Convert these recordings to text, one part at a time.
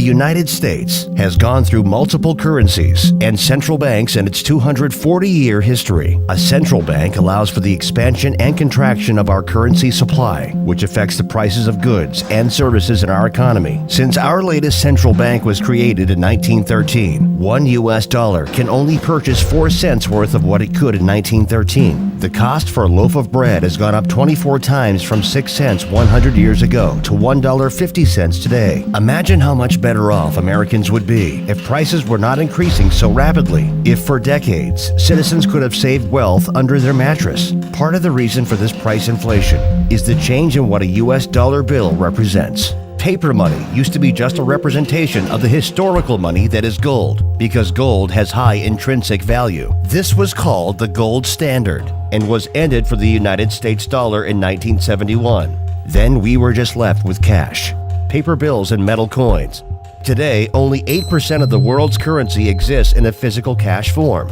United States has gone through multiple currencies and central banks in its 240-year history. A central bank allows for the expansion and contraction of our currency supply, which affects the prices of goods and services in our economy. Since our latest central bank was created in 1913, one US dollar can only purchase 4 cents worth of what it could in 1913. The cost for a loaf of bread has gone up 24 times from 6 cents 100 years ago to $1.50 today. Imagine how much better off Americans would be if prices were not increasing so rapidly. If for decades, citizens could have saved wealth under their mattress. Part of the reason for this price inflation is the change in what a US dollar bill represents. Paper money used to be just a representation of the historical money that is gold, because gold has high intrinsic value. This was called the gold standard and was ended for the United States dollar in 1971. Then we were just left with cash, paper bills and metal coins. Today, only 8% of the world's currency exists in a physical cash form.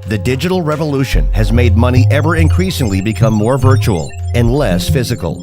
The digital revolution has made money ever increasingly become more virtual and less physical.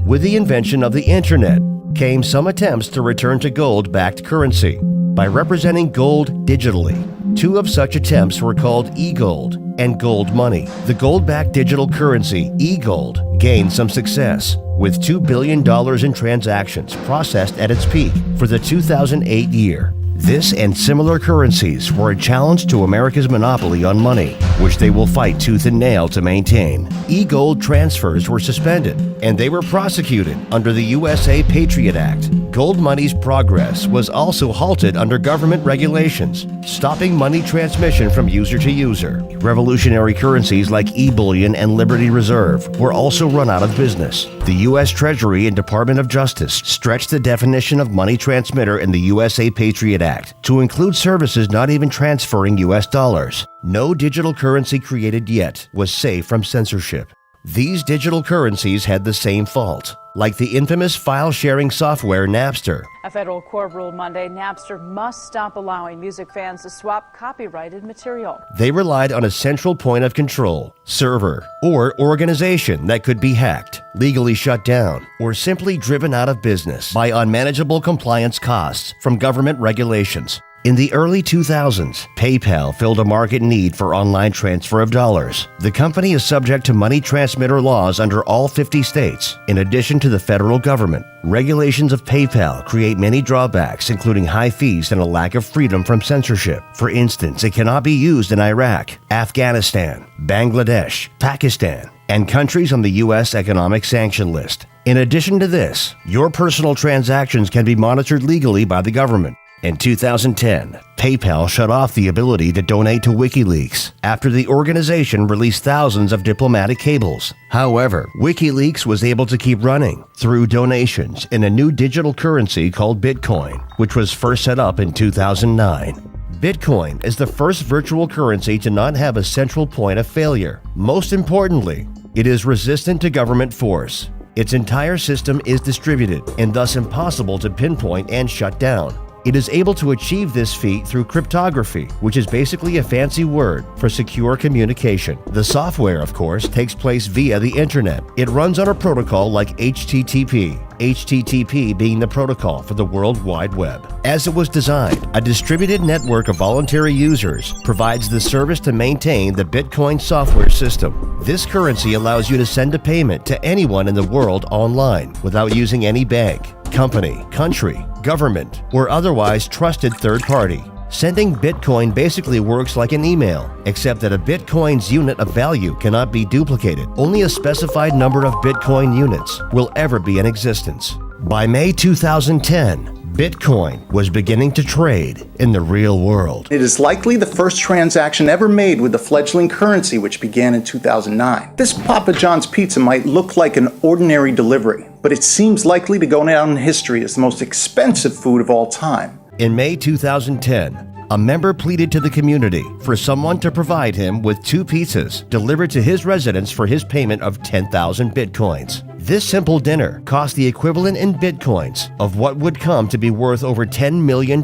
With the invention of the internet came some attempts to return to gold-backed currency by representing gold digitally. 2 of such attempts were called e-gold and gold money. The gold-backed digital currency, e-gold, gained some success, with $2 billion in transactions processed at its peak for the 2008 year. This and similar currencies were a challenge to America's monopoly on money, which they will fight tooth and nail to maintain. E-gold transfers were suspended, and they were prosecuted under the USA Patriot Act. Gold money's progress was also halted under government regulations, stopping money transmission from user to user. Revolutionary currencies like e-bullion and Liberty Reserve were also run out of business. The U.S. Treasury and Department of Justice stretched the definition of money transmitter in the USA Patriot Act to include services not even transferring U.S. dollars. No digital currency created yet was safe from censorship. These digital currencies had the same fault, like the infamous file-sharing software Napster. A federal court ruled Monday Napster must stop allowing music fans to swap copyrighted material. They relied on a central point of control, server, or organization that could be hacked, legally shut down, or simply driven out of business by unmanageable compliance costs from government regulations. In the early 2000s, PayPal filled a market need for online transfer of dollars. The company is subject to money transmitter laws under all 50 states, in addition to the federal government. Regulations of PayPal create many drawbacks, including high fees and a lack of freedom from censorship. For instance, it cannot be used in Iraq, Afghanistan, Bangladesh, Pakistan, and countries on the U.S. economic sanction list. In addition to this, your personal transactions can be monitored legally by the government. In 2010, PayPal shut off the ability to donate to WikiLeaks after the organization released thousands of diplomatic cables. However, WikiLeaks was able to keep running through donations in a new digital currency called Bitcoin, which was first set up in 2009. Bitcoin is the first virtual currency to not have a central point of failure. Most importantly, it is resistant to government force. Its entire system is distributed and thus impossible to pinpoint and shut down. It is able to achieve this feat through cryptography, which is basically a fancy word for secure communication. The software, of course, takes place via the internet. It runs on a protocol like HTTP, HTTP being the protocol for the World Wide Web. As it was designed, a distributed network of voluntary users provides the service to maintain the Bitcoin software system. This currency allows you to send a payment to anyone in the world online without using any bank, company, country, government, or otherwise trusted third party. Sending Bitcoin basically works like an email, except that a Bitcoin's unit of value cannot be duplicated. Only a specified number of Bitcoin units will ever be in existence. By May 2010, Bitcoin was beginning to trade in the real world. It is likely the first transaction ever made with the fledgling currency, which began in 2009. This Papa John's pizza might look like an ordinary delivery, but it seems likely to go down in history as the most expensive food of all time. In May 2010, a member pleaded to the community for someone to provide him with 2 pizzas delivered to his residence for his payment of 10,000 Bitcoins. This simple dinner cost the equivalent in Bitcoins of what would come to be worth over $10 million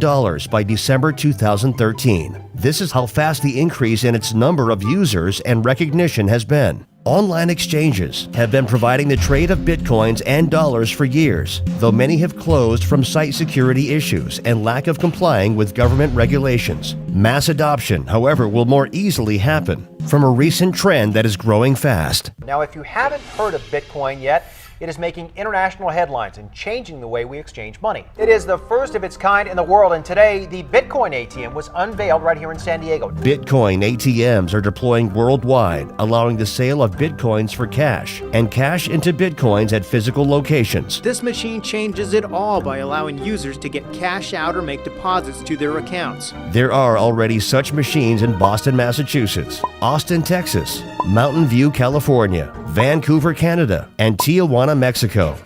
by December 2013. This is how fast the increase in its number of users and recognition has been. Online exchanges have been providing the trade of bitcoins and dollars for years, though many have closed from site security issues and lack of complying with government regulations. Mass adoption, however, will more easily happen from a recent trend that is growing fast. Now, if you haven't heard of Bitcoin yet, it is making international headlines and changing the way we exchange money. It is the first of its kind in the world, and today the Bitcoin ATM was unveiled right here in San Diego. Bitcoin ATMs are deploying worldwide, allowing the sale of bitcoins for cash and cash into bitcoins at physical locations. This machine changes it all by allowing users to get cash out or make deposits to their accounts. There are already such machines in Boston, Massachusetts, Austin, Texas, Mountain View, California, Vancouver, Canada, and Tijuana, Mexico.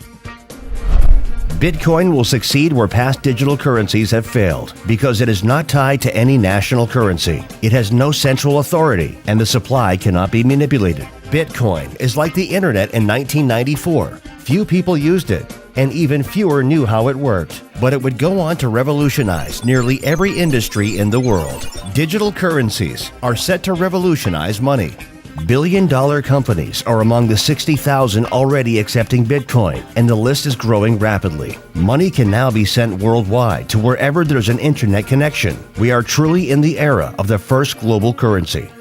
Bitcoin will succeed where past digital currencies have failed because it is not tied to any national currency. It has no central authority, and the supply cannot be manipulated. Bitcoin is like the internet in 1994. Few people used it, and even fewer knew how it worked. But it would go on to revolutionize nearly every industry in the world. Digital currencies are set to revolutionize money. Billion-dollar companies are among the 60,000 already accepting Bitcoin, and the list is growing rapidly. Money can now be sent worldwide to wherever there's an internet connection. We are truly in the era of the first global currency.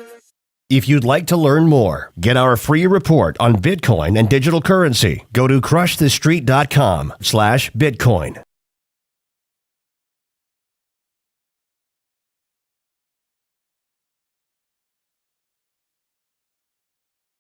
If you'd like to learn more, get our free report on Bitcoin and digital currency. Go to crushthestreet.com/Bitcoin.